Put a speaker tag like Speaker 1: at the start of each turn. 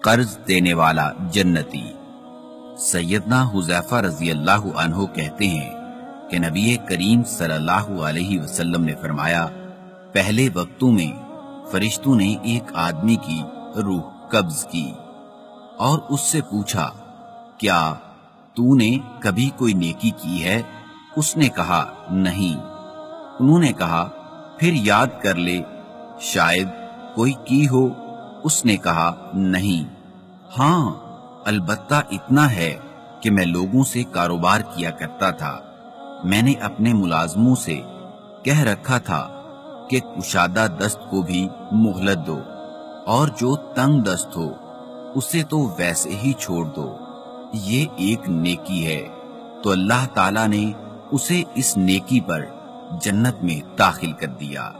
Speaker 1: قرض دینے والا جنتی۔ سیدنا حذیفہ رضی اللہ عنہ کہتے ہیں کہ نبی کریم صلی اللہ علیہ وسلم نے فرمایا، پہلے وقتوں میں فرشتوں نے ایک آدمی کی روح قبض کی اور اس سے پوچھا، کیا تو نے کبھی کوئی نیکی کی ہے؟ اس نے کہا نہیں۔ انہوں نے کہا پھر یاد کر لے، شاید کوئی کی ہو۔ اس نے کہا نہیں، ہاں البتہ اتنا ہے کہ میں لوگوں سے کاروبار کیا کرتا تھا۔ میں نے اپنے ملازموں سے کہہ رکھا تھا کہ کشادہ دست کو بھی مہلت دو، اور جو تنگ دست ہو اسے تو ویسے ہی چھوڑ دو۔ یہ ایک نیکی ہے، تو اللہ تعالیٰ نے اسے اس نیکی پر جنت میں داخل کر دیا۔